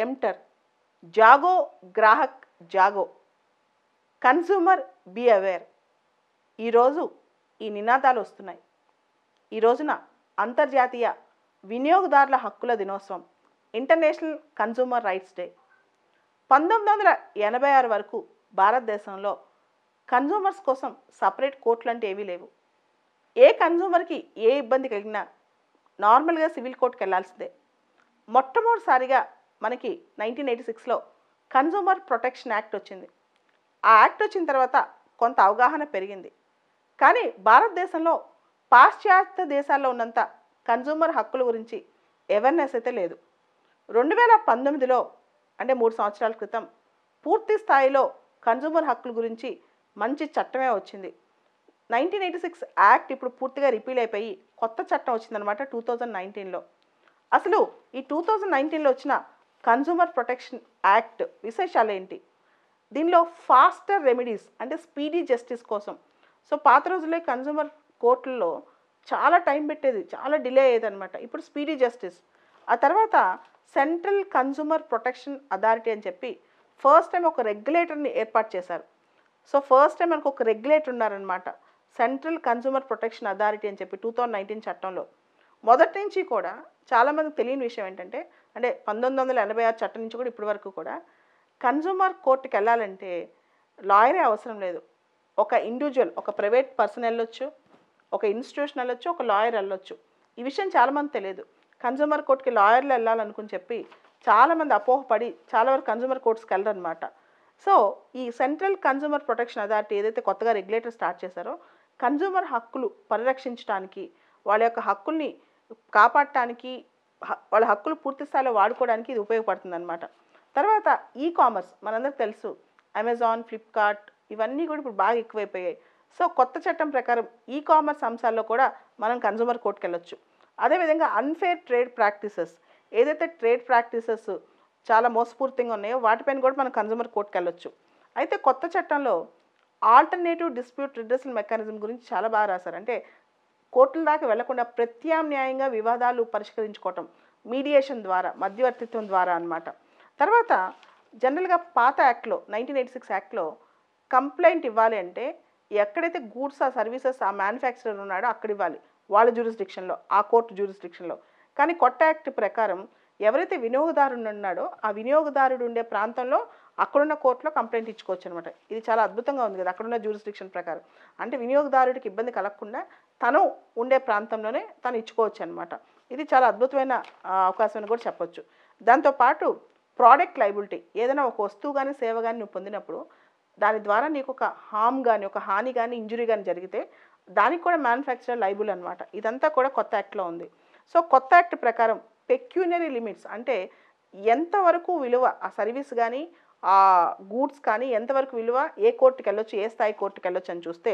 Tempter, జాగో గ్రాహక్ జాగో, కన్జ్యూమర్ బీ అవేర్. ఈరోజు ఈ నినాదాలు వస్తున్నాయి. ఈ రోజున అంతర్జాతీయ వినియోగదారుల హక్కుల దినోత్సవం, ఇంటర్నేషనల్ కన్జ్యూమర్ రైట్స్ డే. 1986 వరకు భారతదేశంలో కన్జ్యూమర్స్ కోసం సపరేట్ కోర్టులు అంటే ఏవీ లేవు. ఏ కన్జ్యూమర్కి ఏ ఇబ్బంది కలిగినా నార్మల్గా సివిల్ కోర్టుకి వెళ్ళాల్సిందే. మొట్టమొదటిసారిగా మనకి 1986లో కన్జ్యూమర్ ప్రొటెక్షన్ యాక్ట్ వచ్చింది. ఆ యాక్ట్ వచ్చిన తర్వాత కొంత అవగాహన పెరిగింది. కానీ భారతదేశంలో పాశ్చాత్య దేశాల్లో ఉన్నంత కన్జ్యూమర్ హక్కుల గురించి అవేర్నెస్ అయితే లేదు. 2019లో అంటే 3 సంవత్సరాల క్రితం పూర్తి స్థాయిలో కన్జ్యూమర్ హక్కుల గురించి మంచి చట్టమే వచ్చింది. 1986 యాక్ట్ ఇప్పుడు పూర్తిగా రిపీల్ అయిపోయి కొత్త చట్టం వచ్చిందనమాట 2019లో. అసలు ఈ 2019లో వచ్చిన కన్జ్యూమర్ ప్రొటెక్షన్ యాక్ట్ విశేషాలు ఏంటి? దీనిలో ఫాస్టర్ రెమెడీస్ అంటే స్పీడీ జస్టిస్ కోసం. సో పాత రోజుల్లో కన్జ్యూమర్ కోర్టుల్లో చాలా టైం పెట్టేది, చాలా డిలే అయ్యేది అనమాట. ఇప్పుడు స్పీడీ జస్టిస్. ఆ తర్వాత సెంట్రల్ కన్జ్యూమర్ ప్రొటెక్షన్ అథారిటీ అని చెప్పి ఫస్ట్ టైం ఒక రెగ్యులేటర్ని ఏర్పాటు చేశారు. సో ఫస్ట్ టైం మనకు ఒక రెగ్యులేటర్ ఉన్నారనమాట, సెంట్రల్ కన్జ్యూమర్ ప్రొటెక్షన్ అథారిటీ అని చెప్పి 2019 చట్టంలో. మొదటి నుంచి కూడా చాలామందికి తెలియని విషయం ఏంటంటే, అంటే 1986 చట్టం నుంచి కూడా ఇప్పటి వరకు కూడా కన్జ్యూమర్ కోర్టుకి వెళ్ళాలంటే లాయరే అవసరం లేదు. ఒక ఇండివిజువల్, ఒక ప్రైవేట్ పర్సన్ వెళ్ళొచ్చు, ఒక ఇన్స్టిట్యూషన్ వెళ్ళొచ్చు, ఒక లాయర్ వెళ్ళొచ్చు. ఈ విషయం చాలామంది తెలియదు. కన్జ్యూమర్ కోర్టుకి లాయర్లు వెళ్ళాలనుకుని చెప్పి చాలామంది అపోహపడి చాలా వరకు కన్జ్యూమర్ కోర్ట్స్కి వెళ్ళరనమాట. సో ఈ సెంట్రల్ కన్జ్యూమర్ ప్రొటెక్షన్ అథారిటీ ఏదైతే కొత్తగా రెగ్యులేటర్ స్టార్ట్ చేశారో, కన్జ్యూమర్ హక్కులు పరిరక్షించడానికి, వాళ్ళ యొక్క హక్కుల్ని కాపాడటానికి, వాళ్ళ హక్కులు పూర్తి స్థాయిలో వాడుకోవడానికి ఇది ఉపయోగపడుతుంది అనమాట. తర్వాత ఈ కామర్స్ మనందరికి తెలుసు, అమెజాన్, ఫ్లిప్కార్ట్ ఇవన్నీ కూడా ఇప్పుడు బాగా ఎక్కువైపోయాయి. సో కొత్త చట్టం ప్రకారం ఈ కామర్స్ అంశాల్లో కూడా మనం కన్జ్యూమర్ కోర్టుకి వెళ్ళొచ్చు. అదేవిధంగా అన్ఫేర్ ట్రేడ్ ప్రాక్టీసెస్, ఏదైతే ట్రేడ్ ప్రాక్టీసెస్ చాలా మోసపూరితంగా ఉన్నాయో వాటిపైన కూడా మనం కన్జ్యూమర్ కోర్టుకి వెళ్ళొచ్చు. అయితే కొత్త చట్టంలో ఆల్టర్నేటివ్ డిస్ప్యూట్ రిడ్రెసల్ మెకానిజం గురించి చాలా బాగా రాశారు. అంటే కోర్టుల దాకా వెళ్లకుండా ప్రత్యామ్నాయంగా వివాదాలు పరిష్కరించుకోవటం మీడియేషన్ ద్వారా, మధ్యవర్తిత్వం ద్వారా అన్నమాట. తర్వాత జనరల్గా పాత యాక్ట్లో 1986 యాక్ట్లో కంప్లైంట్ ఇవ్వాలి అంటే ఎక్కడైతే గూడ్స్ ఆ సర్వీసెస్ ఆ మ్యానుఫ్యాక్చరర్ ఉన్నాడో అక్కడ ఇవ్వాలి, వాళ్ళ జ్యూరిస్డిక్షన్లో, ఆ కోర్టు జ్యూరిస్డిక్షన్లో. కానీ కొత్త యాక్ట్ ప్రకారం ఎవరైతే వినియోగదారుడు ఉన్నాడో ఆ వినియోగదారుడు ఉండే ప్రాంతంలో అక్కడున్న కోర్టులో కంప్లైంట్ ఇచ్చుకోవచ్చు అనమాట. ఇది చాలా అద్భుతంగా ఉంది కదా, అక్కడున్న జ్యూరిస్డిక్షన్ ప్రకారం. అంటే వినియోగదారుడికి ఇబ్బంది కలగకుండా తను ఉండే ప్రాంతంలోనే తను ఇచ్చుకోవచ్చు అనమాట. ఇది చాలా అద్భుతమైన అవకాశం అని కూడా చెప్పొచ్చు. దాంతోపాటు ప్రోడక్ట్ లైబిలిటీ, ఏదైనా ఒక వస్తువు కానీ సేవ కానీ నువ్వు పొందినప్పుడు దాని ద్వారా నీకు ఒక హామ్ కానీ, ఒక హాని కానీ, ఇంజురీ కానీ జరిగితే దానికి కూడా మ్యానుఫ్యాక్చరర్ లైబుల్ అనమాట. ఇదంతా కూడా కొత్త యాక్ట్లో ఉంది. సో కొత్త యాక్ట్ ప్రకారం పెక్యూనరీ లిమిట్స్ అంటే ఎంతవరకు విలువ ఆ సర్వీస్ కానీ ఆ గూడ్స్ కానీ ఎంతవరకు విలువ ఏ కోర్టుకి వెళ్ళొచ్చు, ఏ స్థాయి కోర్టుకి వెళ్ళొచ్చు అని చూస్తే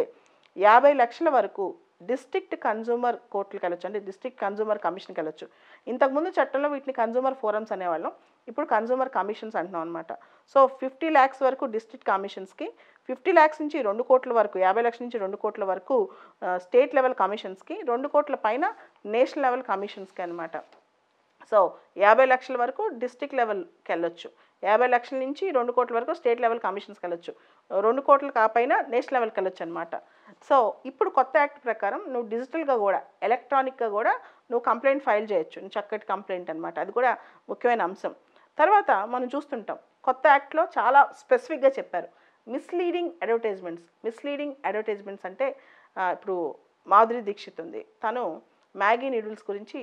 50 లక్షల వరకు డిస్ట్రిక్ట్ కన్జ్యూమర్ కోర్టులకు వెళ్ళొచ్చు, అంటే డిస్ట్రిక్ట్ కన్జ్యూమర్ కమిషన్కి వెళ్ళొచ్చు. ఇంతకుముందు చట్టంలో వీటిని కన్జ్యూమర్ ఫోరమ్స్ అనేవాళ్ళం, ఇప్పుడు కన్జ్యూమర్ కమిషన్స్ అంటున్నాం అనమాట. సో 50 lakhs వరకు డిస్ట్రిక్ట్ కమిషన్స్కి, 50 lakhs నుంచి 2 కోట్ల వరకు, 50 లక్షల నుంచి 2 కోట్ల వరకు స్టేట్ లెవెల్ కమిషన్స్కి, 2 కోట్ల పైన నేషనల్ లెవెల్ కమిషన్స్కి అనమాట. సో 50 లక్షల వరకు డిస్ట్రిక్ట్ లెవెల్కి వెళ్ళొచ్చు, 50 లక్షల నుంచి 2 కోట్ల వరకు స్టేట్ లెవెల్ కమిషన్స్కి వెళ్ళొచ్చు, 2 కోట్ల కాపైన నేషనల్ లెవెల్కి వెళ్ళొచ్చు అనమాట. సో ఇప్పుడు కొత్త యాక్ట్ ప్రకారం నువ్వు డిజిటల్గా కూడా, ఎలక్ట్రానిక్గా కూడా నువ్వు కంప్లైంట్ ఫైల్ చేయొచ్చు. చక్కటి కంప్లైంట్ అనమాట, అది కూడా ముఖ్యమైన అంశం. తర్వాత మనం చూస్తుంటాం కొత్త యాక్ట్లో చాలా స్పెసిఫిక్గా చెప్పారు మిస్లీడింగ్ అడ్వర్టైజ్మెంట్స్. మిస్లీడింగ్ అడ్వర్టైజ్మెంట్స్ అంటే ఇప్పుడు మాధురి దీక్షిత్ ఉంది, తను మ్యాగీ నూడిల్స్ గురించి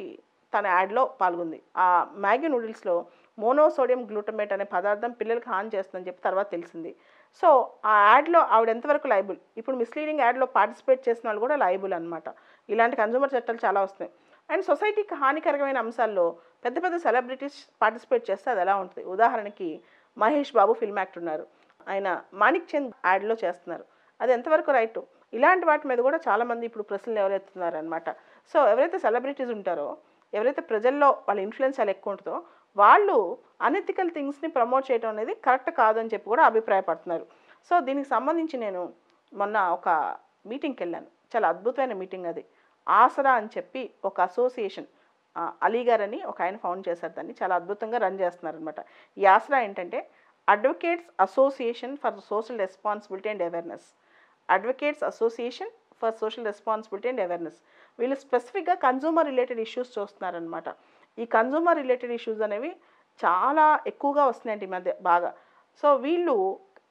తన యాడ్లో పాల్గొంది. ఆ మ్యాగీ నూడిల్స్లో మోనోసోడియం గ్లూటమేట్ అనే పదార్థం పిల్లలకు హాని చేస్తుందని చెప్పి తర్వాత తెలిసింది. సో ఆ యాడ్లో ఆవిడ ఎంతవరకు లైబుల్, ఇప్పుడు మిస్లీడింగ్ యాడ్లో పార్టిసిపేట్ చేసిన వాళ్ళు కూడా లైబుల్ అనమాట. ఇలాంటి కన్జ్యూమర్ చట్టాలు చాలా వస్తున్నాయి. అండ్ సొసైటీకి హానికరమైన అంశాల్లో పెద్ద పెద్ద సెలబ్రిటీస్ పార్టిసిపేట్ చేస్తే అది ఎలా ఉంటుంది. ఉదాహరణకి మహేష్ బాబు ఫిల్మ్ యాక్టర్ ఉన్నారు, ఆయన మాణిక్ చంద్ యాడ్లో చేస్తున్నారు, అది ఎంతవరకు రైట్. ఇలాంటి వాటి మీద కూడా చాలామంది ఇప్పుడు ప్రశ్నలు ఎవరెత్తున్నారు అనమాట. సో ఎవరైతే సెలబ్రిటీస్ ఉంటారో, ఎవరైతే ప్రజల్లో వాళ్ళ ఇన్ఫ్లుయెన్స్ చాలా ఎక్కువ ఉంటుందో వాళ్ళు అనెథికల్ థింగ్స్ని ప్రమోట్ చేయడం అనేది కరెక్ట్ కాదని చెప్పి కూడా అభిప్రాయపడుతున్నారు. సో దీనికి సంబంధించి నేను మొన్న ఒక మీటింగ్కి వెళ్ళాను, చాలా అద్భుతమైన మీటింగ్ అది. ఆసరా అని చెప్పి ఒక అసోసియేషన్, అలీ గారని ఒక ఆయన ఫౌండ్ చేశారు దాన్ని. చాలా అద్భుతంగా రన్ చేస్తున్నారనమాట. ఈ ఆసరా ఏంటంటే advocates association for social responsibility and awareness. Advocates association for social responsibility and awareness. వీళ్ళు స్పెసిఫిక్గా కన్జ్యూమర్ రిలేటెడ్ ఇష్యూస్ చూస్తున్నారనమాట. ఈ కన్జ్యూమర్ రిలేటెడ్ ఇష్యూస్ అనేవి చాలా ఎక్కువగా వస్తున్నాయండి ఈ మధ్య బాగా. సో వీళ్ళు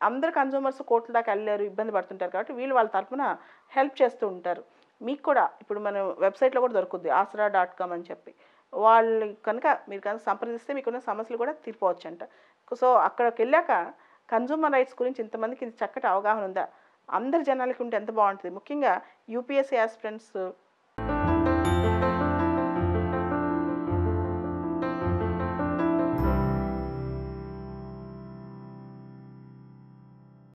అందరు కన్జ్యూమర్స్ కోర్టుల దాకా వెళ్ళలేరు, ఇబ్బంది పడుతుంటారు కాబట్టి వీళ్ళు వాళ్ళ తరఫున హెల్ప్ చేస్తూ ఉంటారు. మీకు కూడా ఇప్పుడు మన వెబ్సైట్లో కూడా దొరుకుద్ది asra.com అని చెప్పి. వాళ్ళు కనుక మీరు కనుక సంప్రదిస్తే మీకున్న సమస్యలు కూడా తీరిపోవచ్చంట. సో అక్కడికి వెళ్ళాక కన్జ్యూమర్ రైట్స్ గురించి ఇంతమందికి ఇది చక్కటి అవగాహన ఉందా, అందరి జనాలకి ఉంటే ఎంత బాగుంటుంది. ముఖ్యంగా యూపీఎస్సీ ఆస్పిరెంట్స్